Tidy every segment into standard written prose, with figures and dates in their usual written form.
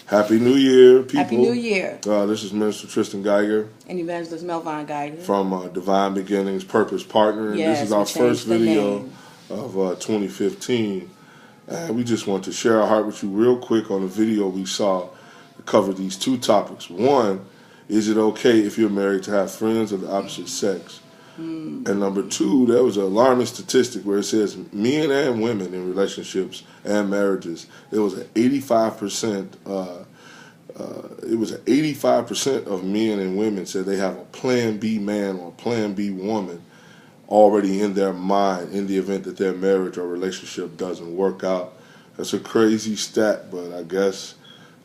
Happy New Year, people. Happy New Year. This is Minister Tristan Geiger And Evangelist Melvin Geiger. from Divine Beginnings Purpose Partner. And Yes, this is our first video name. of 2015. And we just want to share our heart with you real quick on a video we saw that covered these two topics. One, is it okay if you're married to have friends of the opposite sex? And number two, there was an alarming statistic where it says men and women in relationships and marriages, there was an 85%. It was 85% of men and women said they have a Plan B man or Plan B woman already in their mind in the event that their marriage or relationship doesn't work out. That's a crazy stat, but I guess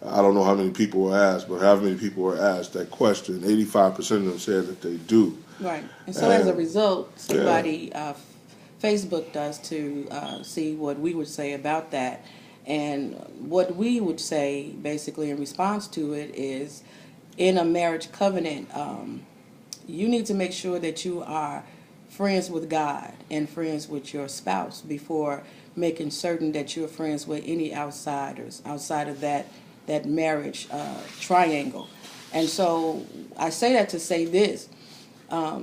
I don't know how many people were asked, but how many people were asked that question? 85% of them said that they do. Right. And so as a result, somebody, Facebook us to see what we would say about that. And what we would say basically in response to it is, in a marriage covenant, you need to make sure that you are friends with God and friends with your spouse before making certain that you're friends with any outsiders outside of that marriage triangle. And so I say that to say this.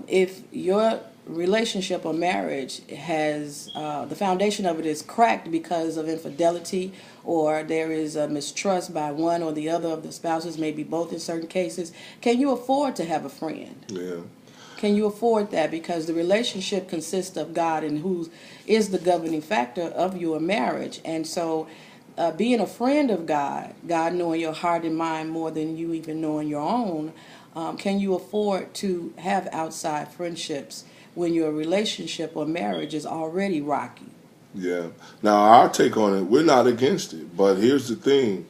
If your relationship or marriage has the foundation of it is cracked because of infidelity, or there is a mistrust by one or the other of the spouses, maybe both in certain cases, can you afford to have a friend? Yeah. Can you afford that? Because the relationship consists of God, and who is the governing factor of your marriage. And so being a friend of God knowing your heart and mind more than you even knowing your own, can you afford to have outside friendships when your relationship or marriage is already rocky? Yeah. Now, our take on it, we're not against it. But here's the thing.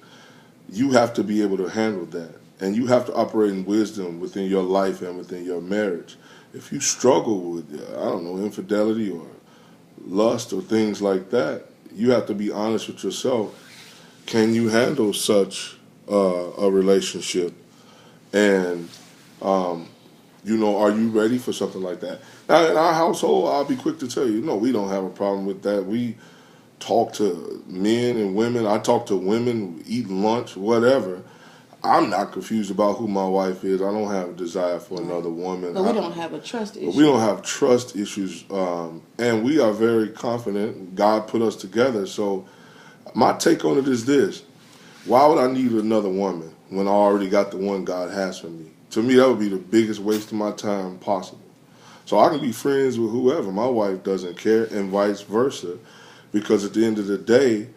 You have to be able to handle that. And you have to operate in wisdom within your life and within your marriage. If you struggle with, I don't know, infidelity or lust or things like that, you have to be honest with yourself. Can you handle such a relationship? And, are you ready for something like that? Now, in our household, I'll be quick to tell you, no, we don't have a problem with that. We talk to men and women. I talk to women, eat lunch, whatever. I'm not confused about who my wife is. I don't have a desire for another woman. But we don't have a trust issue. We don't have trust issues. And we are very confident. God put us together. So my take on it is this. Why would I need another woman when I already got the one God has for me? To me, that would be the biggest waste of my time possible. So I can be friends with whoever. My wife doesn't care, and vice versa. Because at the end of the day,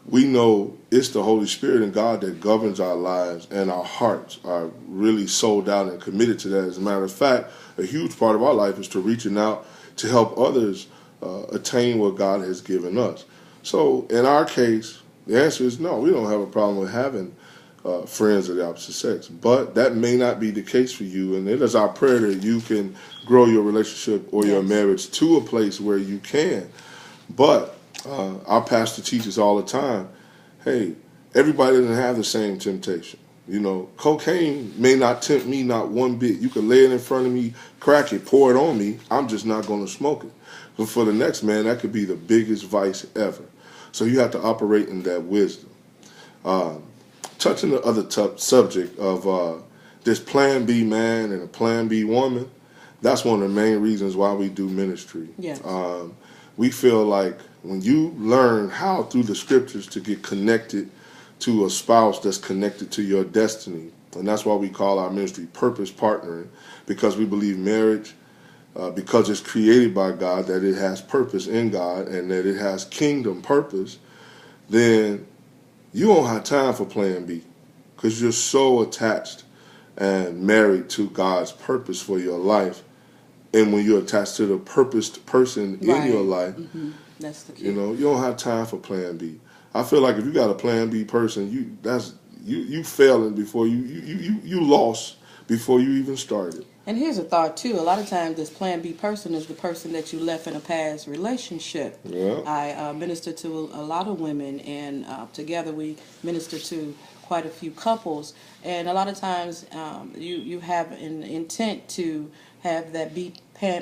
we know it's the Holy Spirit and God that governs our lives, and our hearts are really sold out and committed to that. As a matter of fact, a huge part of our life is to reaching out to help others attain what God has given us. So in our case, the answer is no. We don't have a problem with having friends of the opposite sex. But that may not be the case for you, and it is our prayer that you can grow your relationship or your marriage to a place where you can. But our pastor teaches all the time, hey, everybody doesn't have the same temptation. Cocaine may not tempt me not one bit. You can lay it in front of me, crack it, pour it on me. I'm just not going to smoke it. But for the next man, that could be the biggest vice ever. So you have to operate in that wisdom. Touching the other subject of this Plan B man and a Plan B woman, that's one of the main reasons why we do ministry. Yes. We feel like when you learn how through the scriptures to get connected to a spouse that's connected to your destiny, and that's why we call our ministry Purpose Partnering, because we believe marriage, because it's created by God, that it has purpose in God and that it has kingdom purpose, then you don't have time for Plan B because you're so attached and married to God's purpose for your life. And when you're attached to the purposed person in your life, that's the key. You don't have time for Plan B. I feel like if you got a Plan B person, you failing before you lost before you even started. And here's a thought too. A lot of times, this Plan B person is the person that you left in a past relationship. Yeah. I minister to a lot of women, and together we minister to quite a few couples. And a lot of times, you have an intent to have that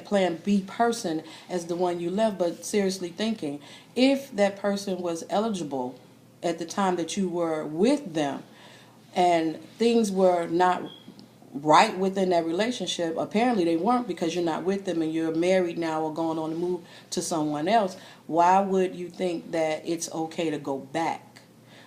Plan B person as the one you left, but seriously thinking, if that person was eligible at the time that you were with them, and things were not right within that relationship. Apparently they weren't, because you're not with them and you're married now or going on to move to someone else. Why would you think that it's okay to go back?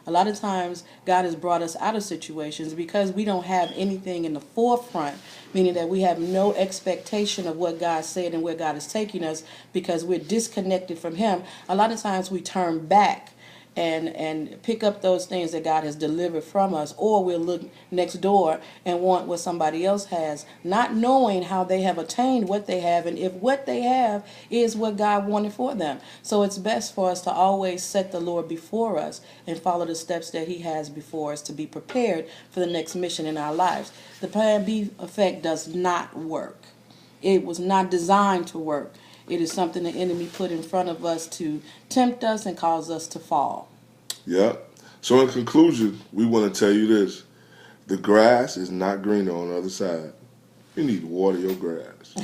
A lot of times God has brought us out of situations because we don't have anything in the forefront, meaning that we have no expectation of what God said and where God is taking us, because we're disconnected from Him. A lot of times we turn back and pick up those things that God has delivered from us, or we'll look next door and want what somebody else has, not knowing how they have attained what they have, and if what they have is what God wanted for them. So it's best for us to always set the Lord before us and follow the steps that He has before us to be prepared for the next mission in our lives. The Plan B effect does not work. It was not designed to work. It is something the enemy put in front of us to tempt us and cause us to fall. Yeah. So in conclusion, we want to tell you this. The grass is not greener on the other side. You need to water your grass.